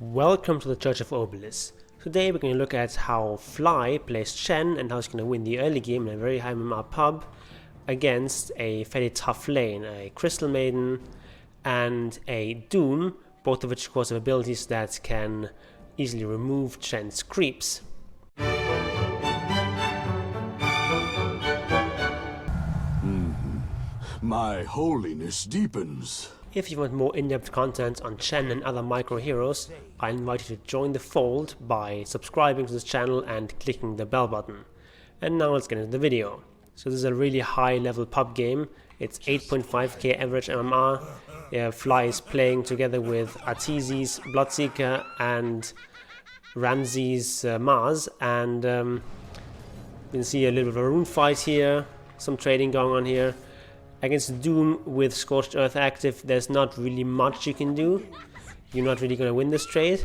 Welcome to the Church of Obelisk. Today we're going to look at how Fly plays Chen and how he's going to win the early game in a very high MMR pub against a fairly tough lane, a Crystal Maiden and a Doom, both of which of course have abilities that can easily remove Chen's creeps. My holiness deepens. If you want more in-depth content on Chen and other micro heroes, I invite you to join the fold by subscribing to this channel and clicking the bell button. And now let's get into the video. So this is a really high level pub game. It's 8.5k average MMR. Fly is playing together with Arteezy's Bloodseeker and Ramsey's Mars, and you can see a little bit of a rune fight here, some trading going on here. Against Doom with Scorched Earth active, there's not really much you can do. You're not really going to win this trade,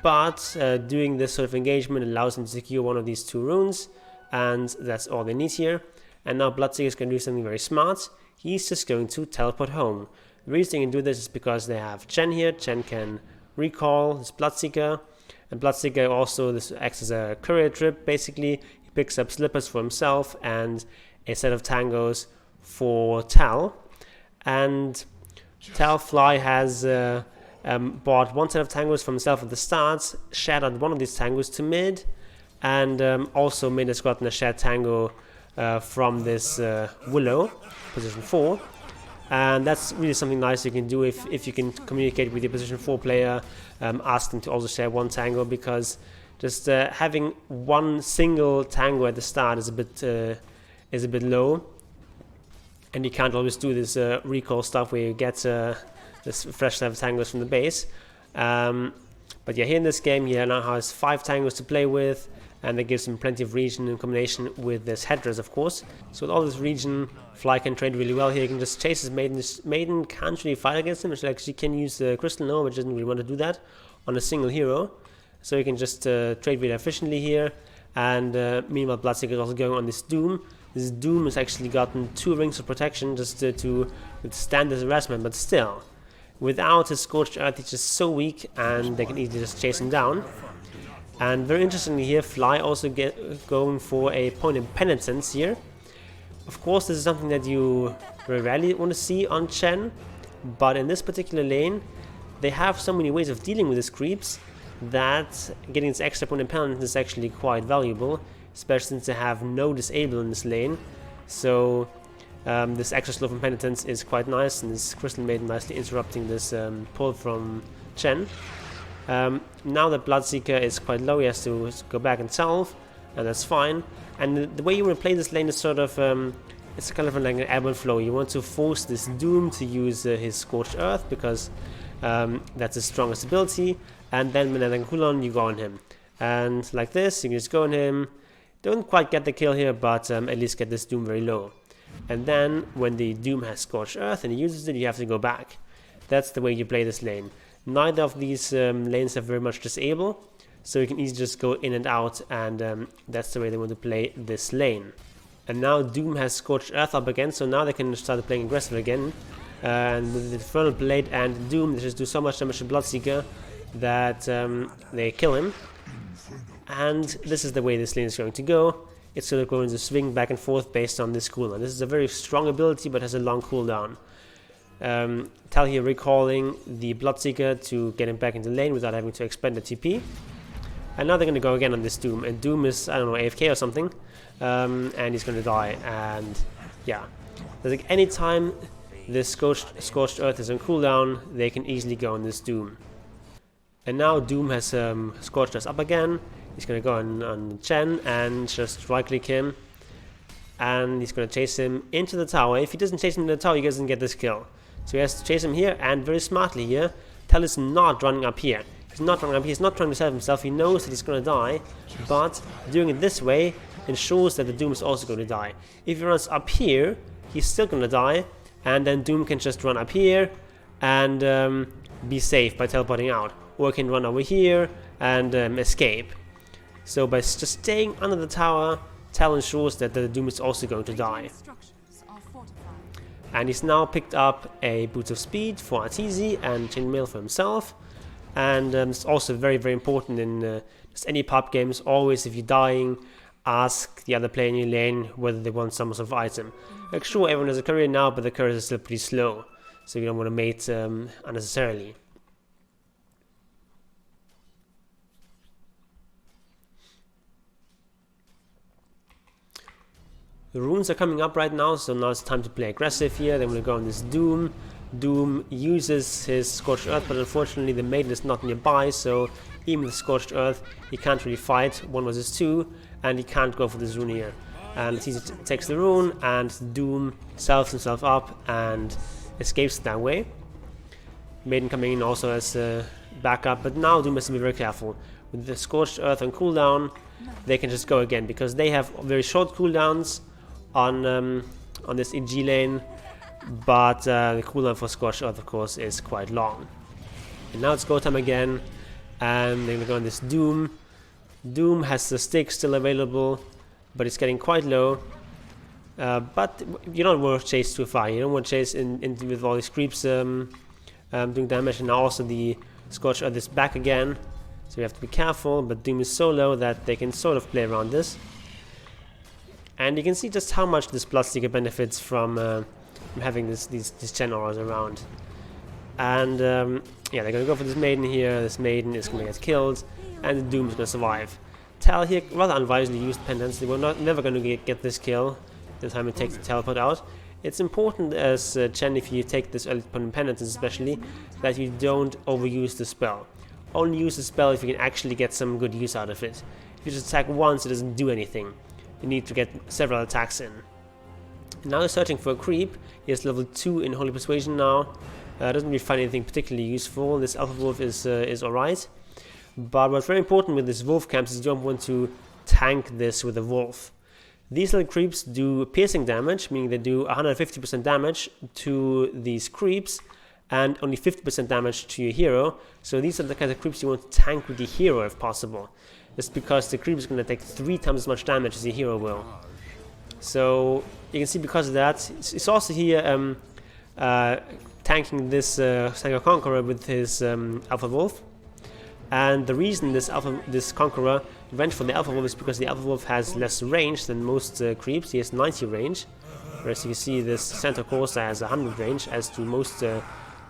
but doing this sort of engagement allows him to secure one of these two runes, and that's all they need here. And now Bloodseeker is going to do something very smart. He's just going to teleport home. The reason they can do this is because they have Chen here. Chen can recall his Bloodseeker, and Bloodseeker also this acts as a courier trip. Basically, he picks up slippers for himself and a set of tangos for Tal, and Fly has bought one set of tangos for himself at the start, shared out one of these tangos to mid, and also mid has gotten a shared tango from this Willow, position 4, and that's really something nice you can do if you can communicate with your position 4 player, ask them to also share one tango, because just having one single tango at the start is a bit low. And you can't always do this recall stuff where you get this fresh set of tangos from the base. But yeah, here in this game, he now has 5 tangos to play with, and that gives him plenty of region in combination with this headdress, of course. So with all this region, Fly can trade really well here. He can just chase his maiden. This maiden can't really fight against him. Actually can use the Crystal Nova, which doesn't really want to do that on a single hero. So you can just trade really efficiently here. And meanwhile, Bloodseeker is also going on this Doom. This Doom has actually gotten 2 rings of protection just to withstand this harassment, but still, without his Scorched Earth, he's just so weak, and they can easily just chase him down. And very interestingly here, Fly also going for a point in penitence here. Of course, this is something that you very rarely want to see on Chen, but in this particular lane, they have so many ways of dealing with his creeps that getting this extra point in penitence is actually quite valuable, especially since they have no disable in this lane. So this extra slow from penitence is quite nice, and this Crystal Maiden nicely interrupting this pull from Chen. Now that Bloodseeker is quite low, he has to go back and salve, and that's fine. And the way you want to play this lane is sort of it's kind of like an ebb and flow. You want to force this Doom to use his Scorched Earth, because that's his strongest ability, and then when they cool on, you go on him. And like this, you can just go on him. Don't quite get the kill here, but at least get this Doom very low. And then when the Doom has Scorched Earth and he uses it, you have to go back. That's the way you play this lane. Neither of these lanes have very much disable, so you can easily just go in and out, and that's the way they want to play this lane. And now Doom has Scorched Earth up again, so now they can start playing aggressive again. And with the Infernal Blade and Doom, they just do so much damage to Bloodseeker that they kill him. And this is the way this lane is going to go. It's sort of going to swing back and forth based on this cooldown. This is a very strong ability, but has a long cooldown. Tal here recalling the Bloodseeker to get him back into lane without having to expend the TP. And now they're going to go again on this Doom. And Doom is, I don't know, AFK or something. And he's going to die. And yeah, like any time this Scorched Earth is on cooldown, they can easily go on this Doom. And now Doom has Scorched Earth up again. He's going to go on Chen and just right click him, and he's going to chase him into the tower. If he doesn't chase him into the tower, he doesn't get this kill. So he has to chase him here, and very smartly here, Tal is not running up here. He's not running up here, he's not trying to save himself. He knows that he's going to die, but doing it this way ensures that the Doom is also going to die. If he runs up here, he's still going to die, and then Doom can just run up here and be safe by teleporting out. Or he can run over here and escape. So by just staying under the tower, Tal ensures that the Doom is also going to die. And he's now picked up a Boots of Speed for Arteezy and Chainmail for himself. And it's also very, very important in just any pub games. Always, if you're dying, ask the other player in your lane whether they want some sort of item. Like, sure, everyone has a courier now, but the couriers are still pretty slow, so you don't want to mate unnecessarily. The runes are coming up right now, so now it's time to play aggressive here. Then we'll go on this Doom. Doom uses his Scorched Earth, but unfortunately the maiden is not nearby, so even with Scorched Earth, he can't really fight 1 versus 2, and he can't go for this rune here. And he takes the rune, and Doom sells himself up and escapes that way. Maiden coming in also as backup, but now Doom has to be very careful. With the Scorched Earth on cooldown, they can just go again, because they have very short cooldowns on this EG lane, but the cooldown for Scorched Earth, of course, is quite long. And now it's go time again, and they're gonna go on this Doom. Doom has the stick still available, but it's getting quite low. But you don't want to chase too far. You don't want to chase in with all these creeps doing damage. And now also the Scorched Earth is back again, so you have to be careful. But Doom is so low that they can sort of play around this. And you can see just how much this Bloodseeker benefits from having these Chen auras around. And yeah, they're gonna go for this maiden here. This maiden is gonna get killed, and the Doom is gonna survive. Tal here rather unwisely used pendants. They were never gonna get this kill the time it takes to teleport out. It's important as Chen, if you take this early pendants especially, that you don't overuse the spell. Only use the spell if you can actually get some good use out of it. If you just attack once, it doesn't do anything. You need to get several attacks in. Now he's searching for a creep. He has level 2 in Holy Persuasion now. Doesn't really find anything particularly useful. This Alpha Wolf is alright. But what's very important with this Wolf camps is you don't want to tank this with a Wolf. These little creeps do piercing damage, meaning they do 150% damage to these creeps and only 50% damage to your hero. So these are the kind of creeps you want to tank with the hero if possible. Just because the creep is going to take 3 times as much damage as the hero will. So you can see because of that, it's also here tanking this Sanger Conqueror with his Alpha Wolf. And the reason this Conqueror went for the Alpha Wolf is because the Alpha Wolf has less range than most creeps. He has 90 range, whereas you can see this Centaur Corsair has 100 range, as do most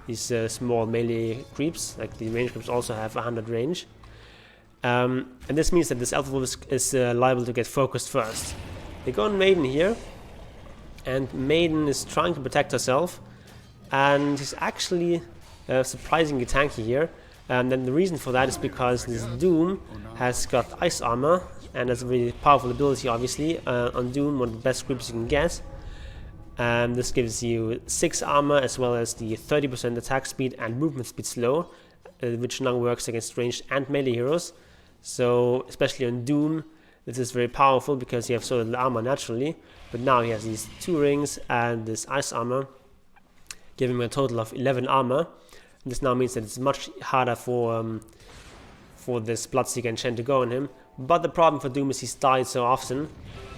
these small melee creeps. Like the range creeps also have 100 range. And this means that this Alpha Wolf is liable to get focused first. They go on Maiden here, and Maiden is trying to protect herself, and he's actually surprisingly tanky here. And then the reason for that is because this Doom has got ice armor, and that's a really powerful ability, obviously. On Doom, one of the best creeps you can get. And this gives you 6 armor, as well as the 30% attack speed and movement speed slow, which now works against ranged and melee heroes. So, especially on Doom, this is very powerful because you have so little armor naturally. But now he has these 2 rings and this ice armor, giving him a total of 11 armor. This now means that it's much harder for this Bloodseeker and Chen to go on him. But the problem for Doom is he's died so often,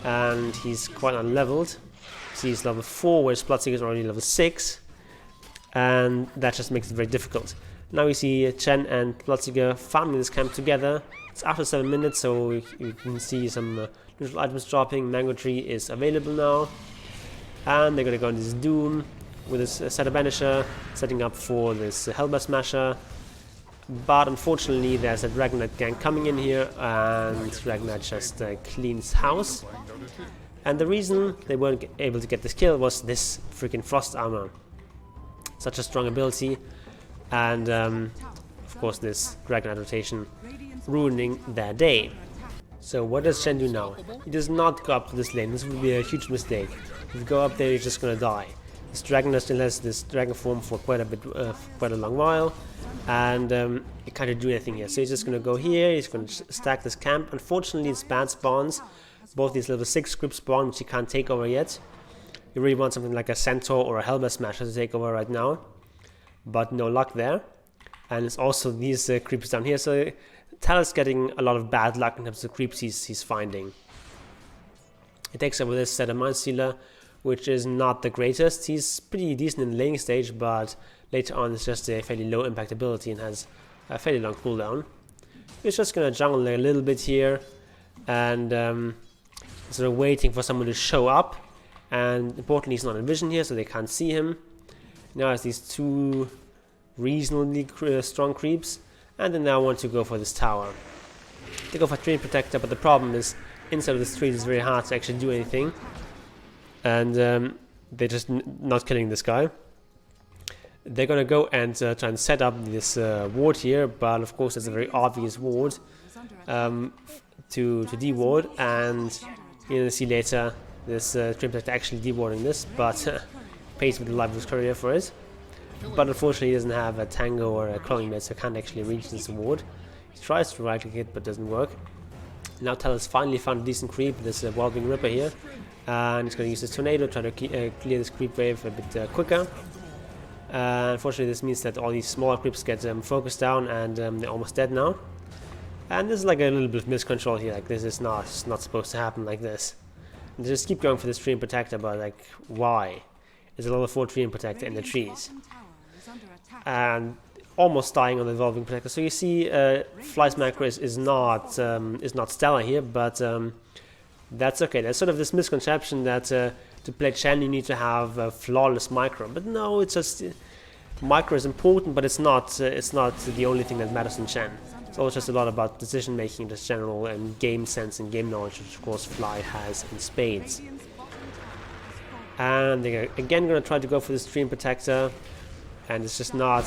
and he's quite unleveled. So he's level 4, whereas Bloodseeker is already level 6, and that just makes it very difficult. Now we see Chen and Bloodseeker farming this camp together. It's after 7 minutes, so you can see some neutral items dropping. Mango Tree is available now, and they're gonna go on this Doom with this Setter Banisher, setting up for this Hellbear Smasher. But unfortunately there's a Dragon Knight gang coming in here, and Dragon Knight just cleans house. And the reason they weren't able to get this kill was this freaking Frost Armor. Such a strong ability, and of course this Dragon Knight rotation ruining their day. So what does Chen do now? He does not go up to this lane. This would be a huge mistake. If you go up there, you're just gonna die. This Dragon still has this dragon form for quite a long while, and he can't do anything here. So he's just going to go here, he's going to stack this camp. Unfortunately, it's bad spawns. Both these level 6 script spawn, which he can't take over yet. You really want something like a Centaur or a Hellbear Smasher to take over right now, but no luck there. And it's also these creeps down here, so Tal is getting a lot of bad luck in terms of creeps he's finding. He takes over this set of Mind Stealer, which is not the greatest. He's pretty decent in the laning stage, but later on it's just a fairly low impact ability and has a fairly long cooldown. He's just gonna jungle a little bit here and sort of waiting for someone to show up. And importantly, he's not in vision here, so they can't see him. Now has these two reasonably strong creeps, and then now want to go for this tower. They go for Tree Protector, but the problem is inside of this tree it's very hard to actually do anything, and they're just not killing this guy. They're gonna go and try and set up this ward here, but of course it's a very obvious ward to de-ward, and you're gonna see later this Tree Protector actually de-warding this, but pays with the life of his career for it. But unfortunately he doesn't have a Tango or a Crawling Blade, so can't actually reach this ward. He tries to right-click it, but doesn't work. Now Talus finally found a decent creep, this Wildwing Ripper here, and he's going to use this Tornado, try to clear this creep wave a bit quicker. Unfortunately this means that all these smaller creeps get focused down, and they're almost dead now. And this is like a little bit of miscontrol here, like this is not supposed to happen like this. And they just keep going for this Tree Protector, but like, why? There's a level 4 Tree Protector in the trees. And almost dying on the Evolving Protector. So you see Fly's macro is not stellar here, but that's okay. There's sort of this misconception that to play Chen you need to have a flawless micro, but no, it's just micro is important, but it's not the only thing that matters in Chen. It's also just a lot about decision making, just general and game sense and game knowledge, which of course Fly has in spades. And they're again going to try to go for this Tree Protector, and it's just not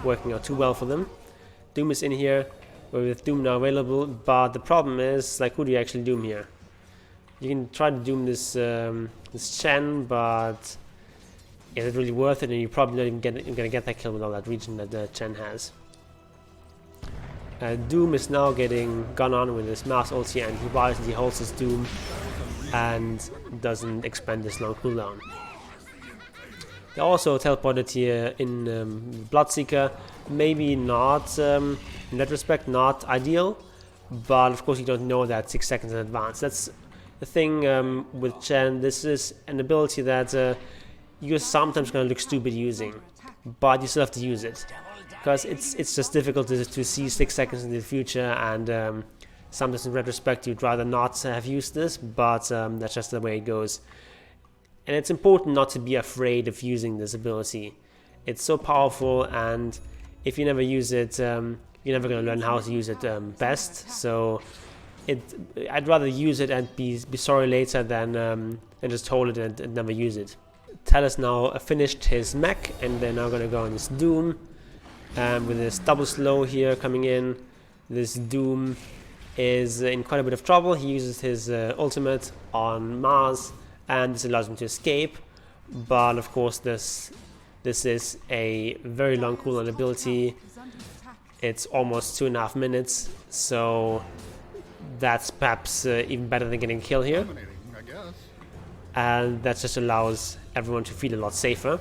working out too well for them. Doom is in here with Doom now available, but the problem is, like, who do you actually Doom here? You can try to Doom this this Chen, but is it really worth it? And you're probably not even going to get that kill with all that region that Chen has. Doom is now getting gone on with his Mass ulti, and he wisely holds his Doom and doesn't expend this long cooldown. They also teleported here in Bloodseeker, maybe not, in that respect, not ideal, but of course you don't know that 6 seconds in advance. That's the thing with Chen. This is an ability that you're sometimes going to look stupid using, but you still have to use it, because it's just difficult to see 6 seconds in the future, and sometimes in retrospect you'd rather not have used this, but that's just the way it goes. And it's important not to be afraid of using this ability. It's so powerful, and if you never use it, you're never going to learn how to use it best. So I'd rather use it and be sorry later than just hold it and never use it. Talus now finished his mech, and they're now going to go on this Doom. With this double slow here coming in, this Doom is in quite a bit of trouble. He uses his ultimate on Mars, and this allows him to escape, but of course this is a very long cooldown ability. It's almost 2.5 minutes, so that's perhaps even better than getting a kill here, and that just allows everyone to feel a lot safer.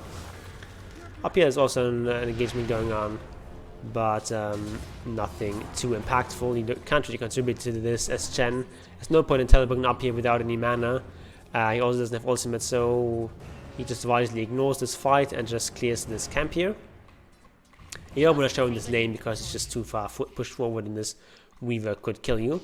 Up here is also an engagement going on, but nothing too impactful. You can't really contribute to this as Chen. There's no point in teleporting up here without any mana. He also doesn't have ultimate, so he just wisely ignores this fight and just clears this camp here. You don't want to show him this lane because it's just too far pushed forward, and this Weaver could kill you.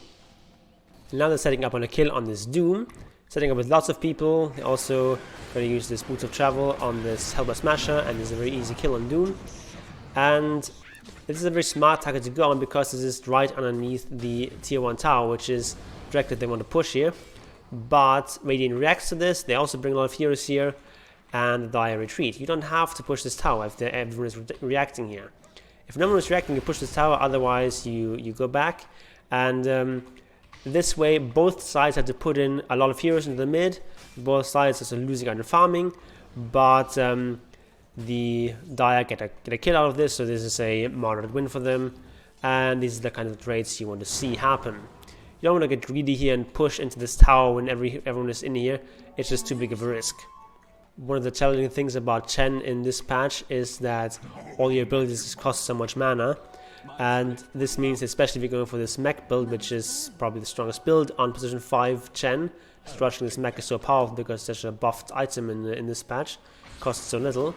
And now they're setting up on a kill on this Doom, setting up with lots of people. They're also going to use this Boots of Travel on this Hellbar Smasher, and there's a very easy kill on Doom. And this is a very smart target to go on because this is right underneath the tier 1 tower, which is directed they want to push here. But Radiant reacts to this. They also bring a lot of heroes here, and the Dire retreat. You don't have to push this tower if everyone is reacting here. If no one is reacting, you push this tower. Otherwise, you go back, and this way both sides have to put in a lot of heroes into the mid. Both sides are losing out on farming, but the Dire get a kill out of this. So this is a moderate win for them, and these are the kind of trades you want to see happen. You don't want to get greedy here and push into this tower when everyone is in here. It's just too big of a risk. One of the challenging things about Chen in this patch is that all your abilities cost so much mana, and this means, especially if you're going for this mech build, which is probably the strongest build on position 5 Chen, rushing this mech is so powerful because it's such a buffed item in this patch, costs so little.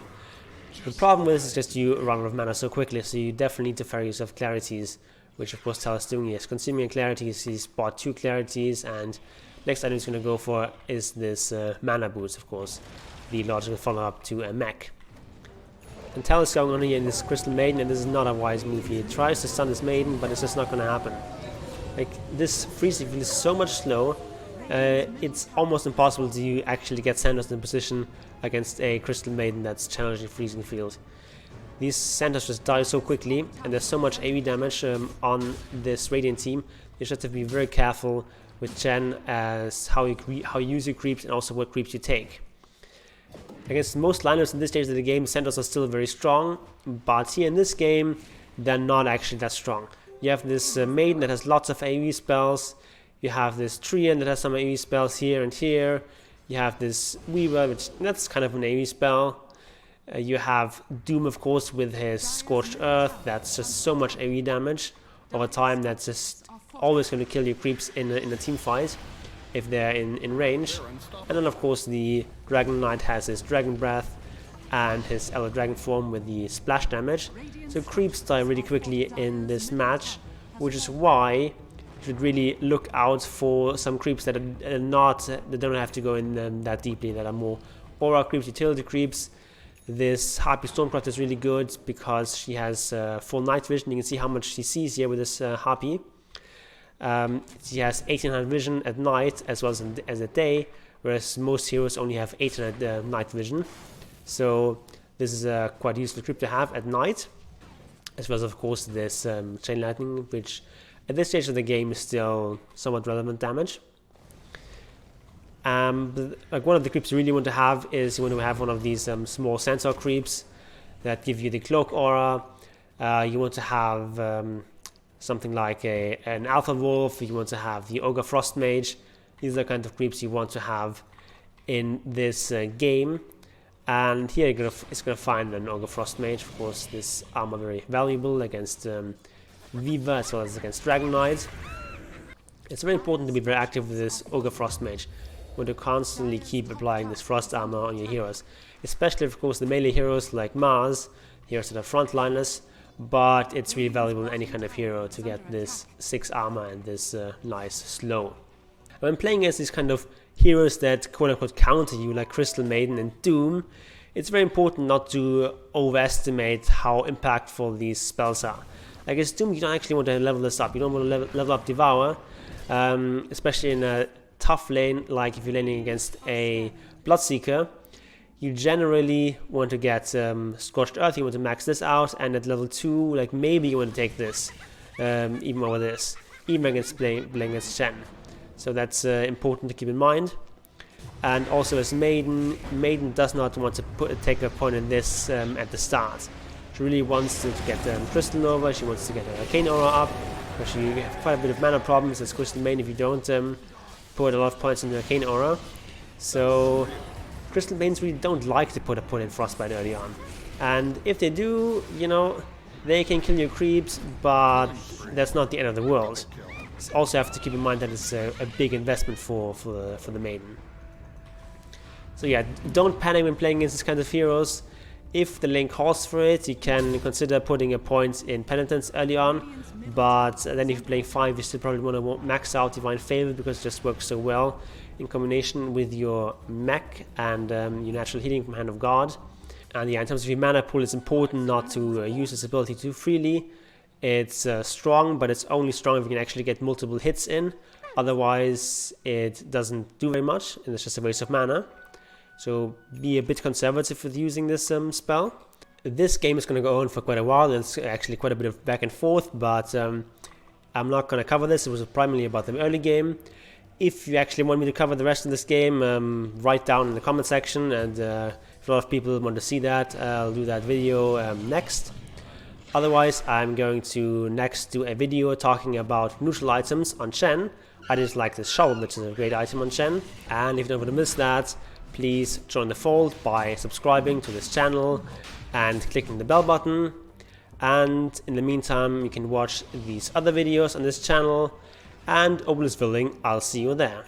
The problem with this is just you run out of mana so quickly, so you definitely need to ferry yourself clarities, which of course Tal is doing. He is consuming clarities, he's bought 2 clarities, and next item he's going to go for is this mana boost, of course, the logical follow-up to a mech. And Tal is going on here in this Crystal Maiden, and this is not a wise move. He tries to stun this Maiden, but it's just not going to happen. Like, this freezing field is so much slow, it's almost impossible to actually get Santos in position against a Crystal Maiden that's challenging freezing field. These Santos just die so quickly, and there's so much AoE damage on this Radiant team. You just have to be very careful with Chen as how you use your creeps and also what creeps you take. Against most lineups in this stage of the game, Santos are still very strong, but here in this game, they're not actually that strong. You have this Maiden that has lots of AoE spells. You have this Treant that has some AoE spells here and here. You have this Weaver, which that's kind of an AoE spell. You have Doom, of course, with his Scorched Earth. That's just so much AoE damage over time. That's just always going to kill your creeps in a team fight if they're in range. And then, of course, the Dragon Knight has his Dragon Breath and his Elder Dragon form with the splash damage. So creeps die really quickly in this match, which is why you should really look out for some creeps that don't have to go in that deeply, that are more aura creeps, utility creeps. This Harpy Stormcraft is really good because she has full night vision. You can see how much she sees here with this Harpy. She has 1800 vision at night as well as at day, whereas most heroes only have 800 night vision. So this is a quite useful creep to have at night, as well as of course this Chain Lightning, which at this stage of the game is still somewhat relevant damage. But, like, one of the creeps you really want to have is you want to have one of these small Centaur creeps that give you the Cloak Aura. You want to have something like an Alpha Wolf. You want to have the Ogre Frost Mage. These are the kind of creeps you want to have in this game. And here it's going to find an Ogre Frost Mage. Of course, this armor very valuable against Viva as well as against Dragon Knight. It's very important to be very active with this Ogre Frost Mage. You want to constantly keep applying this frost armor on your heroes, especially of course the melee heroes like Mars, heroes that are frontliners, but it's really valuable in any kind of hero to get this 6 armor and this nice slow. When playing against these kind of heroes that quote-unquote counter you, like Crystal Maiden and Doom, it's very important not to overestimate how impactful these spells are. Like against Doom, you don't actually want to level this up. You don't want to level up Devour, especially in a tough lane, like if you're laning against a Bloodseeker. You generally want to get Scorched Earth, you want to max this out, and at level 2, like maybe you want to take this, even over this, even against playing against Chen. So that's important to keep in mind. And also as Maiden does not want to take a point in this at the start. She really wants to get Crystal Nova, she wants to get her Arcane Aura up, because you have quite a bit of mana problems as Crystal Maiden if you don't put a lot of points in the Arcane Aura. So Crystal Maidens really don't like to put a point in Frostbite early on. And if they do, you know, they can kill your creeps, but that's not the end of the world. You also have to keep in mind that it's a big investment for the Maiden. So yeah, don't panic when playing against these kinds of heroes. If the lane calls for it, you can consider putting a point in Penitence early on, but then if you're playing 5, you still probably want to max out Divine Favor because it just works so well in combination with your mech and your natural healing from Hand of God. And yeah, in terms of your mana pool, it's important not to use this ability too freely. It's strong, but it's only strong if you can actually get multiple hits in. Otherwise, it doesn't do very much, and it's just a waste of mana. So be a bit conservative with using this spell. This game is going to go on for quite a while, and it's actually quite a bit of back and forth, but I'm not going to cover this. It was primarily about the early game. If you actually want me to cover the rest of this game, write down in the comment section, and if a lot of people want to see that, I'll do that video next. Otherwise, I'm going to next do a video talking about neutral items on Chen. I just like this shovel, which is a great item on Chen. And if you don't want to miss that, please join the fold by subscribing to this channel and clicking the bell button. And in the meantime, you can watch these other videos on this channel. And Obelisk Building, I'll see you there.